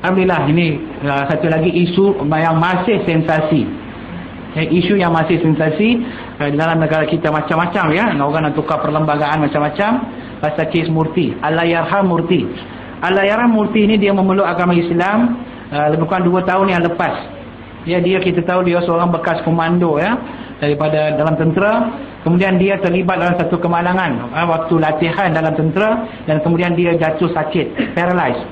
Alhamdulillah, ini satu lagi isu yang masih sensasi. Isu yang masih sensasi dalam negara kita macam-macam ya. Orang nak tukar perlembagaan macam-macam. Pasal kes Murti, Allahyarham Murti. Allahyarham Murti ini dia memeluk agama Islam lebih kurang 2 tahun yang lepas. Ya, dia kita tahu dia seorang bekas komando ya, daripada dalam tentera. Kemudian dia terlibat dalam satu kemalangan waktu latihan dalam tentera, dan kemudian dia jatuh sakit, paralyzed,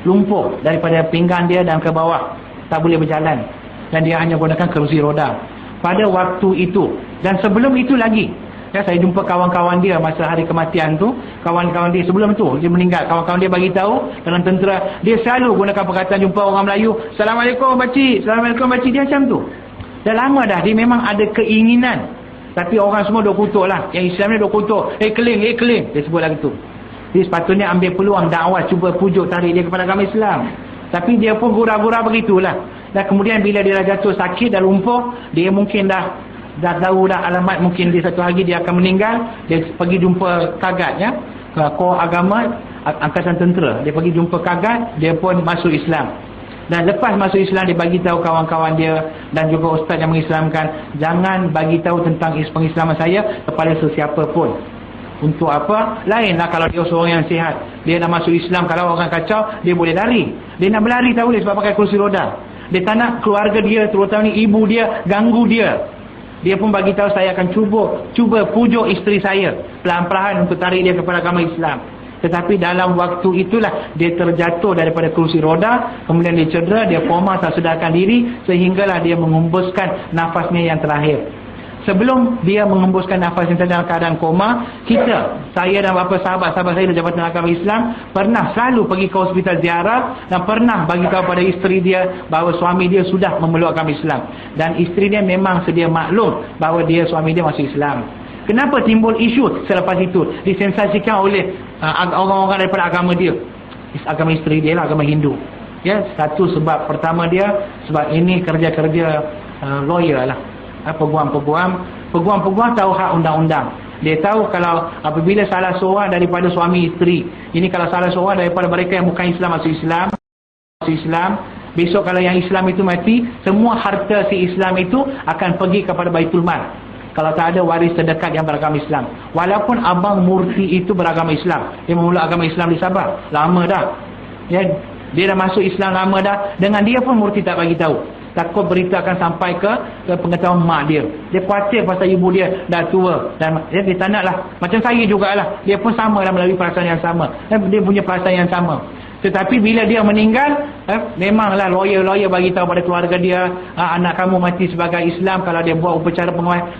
lumpuh daripada pinggang dia dan ke bawah, tak boleh berjalan, dan dia hanya gunakan kerusi roda pada waktu itu. Dan sebelum itu lagi ya, saya jumpa kawan-kawan dia masa hari kematian tu. Kawan-kawan dia sebelum tu dia meninggal, kawan-kawan dia bagi tahu dalam tentera dia selalu gunakan perkataan, jumpa orang Melayu, Assalamualaikum pakcik, Assalamualaikum pakcik, dia macam tu. Dah lama dah dia memang ada keinginan. Tapi orang semua duk kutuk lah, yang Islam ni duk kutuk, keling, dia sebut lagi tu. Dia sepatutnya ambil peluang dakwah, cuba pujuk tarik dia kepada agama Islam. Tapi dia pun gurau-gurau begitulah. Dan kemudian bila dia dah jatuh sakit, dah lumpuh, dia mungkin dah tahu dah alamat, mungkin di satu hari dia akan meninggal. Dia pergi jumpa Kagat ya, kor agama angkatan tentera. Dia pergi jumpa Kagat, dia pun masuk Islam. Dan lepas masuk Islam, dia bagi tahu kawan-kawan dia dan juga ustaz yang mengislamkan, jangan bagi tahu tentang pengislaman saya kepada sesiapa pun. Untuk apa? Lainlah kalau dia seorang yang sihat, dia dah masuk Islam, kalau orang kacau, dia boleh lari. Dia nak berlari tak boleh sebab pakai kursi roda. Dia tak nak keluarga dia, terutama ni ibu dia, ganggu dia. Dia pun bagi tahu, saya akan cuba pujuk isteri saya perlahan-lahan untuk tarik dia kepada agama Islam. Tetapi dalam waktu itulah dia terjatuh daripada kursi roda, kemudian dia cedera, dia koma, tak sedarkan diri, sehinggalah dia mengembuskan nafasnya yang terakhir. Sebelum dia mengembuskan nafasnya dalam keadaan koma, saya dan beberapa sahabat-sahabat saya dari Jabatan Agama Islam pernah selalu pergi ke hospital ziarah dan pernah bagi tahu pada isteri dia bahawa suami dia sudah memeluk agama Islam, dan isteri dia memang sedia maklum bahawa suami dia masuk Islam. Kenapa timbul isu selepas itu? Disensasikan oleh orang-orang daripada agama dia. Agama isteri dia lah, agama Hindu. Ya, satu sebab pertama dia, sebab ini kerja-kerja lawyer lah. Peguam tahu hak undang-undang. Dia tahu kalau apabila salah seorang daripada suami isteri, ini kalau salah seorang daripada mereka yang bukan Islam masuk Islam, besok kalau yang Islam itu mati, semua harta si Islam itu akan pergi kepada Baitul Mal. Kalau tak ada waris terdekat yang beragama Islam. Walaupun abang Murti itu beragama Islam, dia memeluk agama Islam di Sabah lama dah ya, dia dah masuk Islam lama dah. Dengan dia pun Murti tak bagi tahu, takut berita akan sampai ke pengetahuan mak dia. Dia khawatir pasal ibu dia dah tua, dan dia tak nak lah. Macam saya jugalah, dia pun sama lah, melalui perasaan yang sama, dia punya perasaan yang sama. Tetapi bila dia meninggal, memanglah lawyer bagi tahu pada keluarga dia, anak kamu mati sebagai Islam, kalau dia buat upacara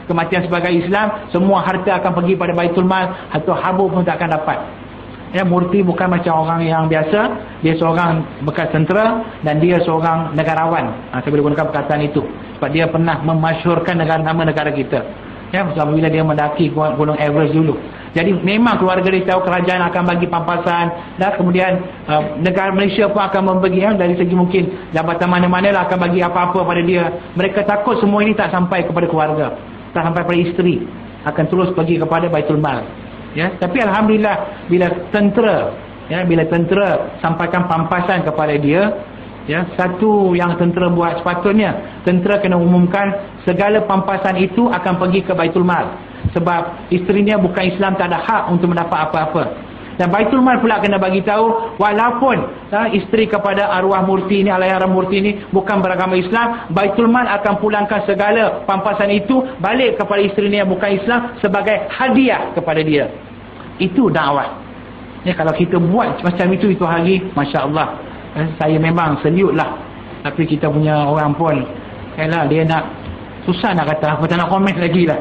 kematian sebagai Islam, semua harta akan pergi pada Baitul Mal, atau habuk pun tak akan dapat. Ya, Murti bukan macam orang yang biasa. Dia seorang bekas tentera dan dia seorang negarawan. Saya boleh gunakan perkataan itu sebab dia pernah memasyhurkan nama negara kita. Ya, bila dia mendaki Gunung Everest dulu. Jadi memang keluarga dia tahu kerajaan akan bagi pampasan, dan kemudian negara Malaysia pun akan membagi dari segi mungkin jabatan mana-mana lah akan bagi apa-apa pada dia. Mereka takut semua ini tak sampai kepada keluarga, tak sampai pada isteri, akan terus pergi kepada Baitul Mal. Ya, tapi alhamdulillah bila tentera sampaikan pampasan kepada dia, ya, satu yang tentera buat, sepatutnya tentera kena umumkan segala pampasan itu akan pergi ke Baitul Mal. Sebab isterinya bukan Islam, tak ada hak untuk mendapat apa-apa. Dan Baitul Mal pula kena bagi tahu, walaupun isteri kepada arwah Murti ini, Allahyarham Murti ini bukan beragama Islam, Baitul Mal akan pulangkan segala pampasan itu balik kepada isterinya yang bukan Islam sebagai hadiah kepada dia. Itu dakwah. Ya, kalau kita buat macam itu hari, Masya Allah, saya memang seliut lah. Tapi kita punya orang pun dia nak, susah nak kata apa, tak nak komen lagi lah.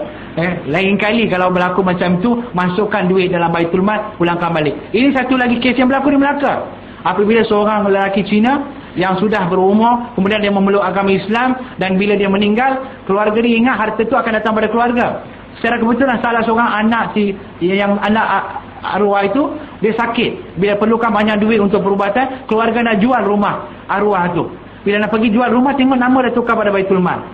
Lain kali kalau berlaku macam tu, masukkan duit dalam Baitul Mal, pulangkan balik. Ini satu lagi kes yang berlaku di Melaka. Apabila seorang lelaki Cina yang sudah berumur, kemudian dia memeluk agama Islam, dan bila dia meninggal, keluarga dia ingat harta tu akan datang pada keluarga. Secara kebetulan salah seorang anak anak arwah itu, dia sakit. Bila perlukan banyak duit untuk perubatan, keluarga nak jual rumah arwah tu. Bila nak pergi jual rumah, tengok nama dah tukar pada Baitul Mal.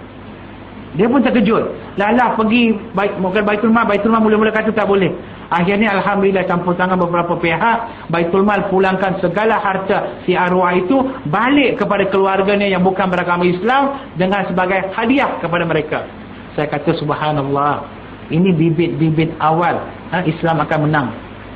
Dia pun terkejut. Lalah pergi bukan Baitul Mal mula-mula kata tak boleh. Akhirnya alhamdulillah campur tangan beberapa pihak, Baitul Mal pulangkan segala harta si arwah itu balik kepada keluarganya yang bukan beragama Islam dengan sebagai hadiah kepada mereka. Saya kata subhanallah, ini bibit-bibit awal Islam akan menang.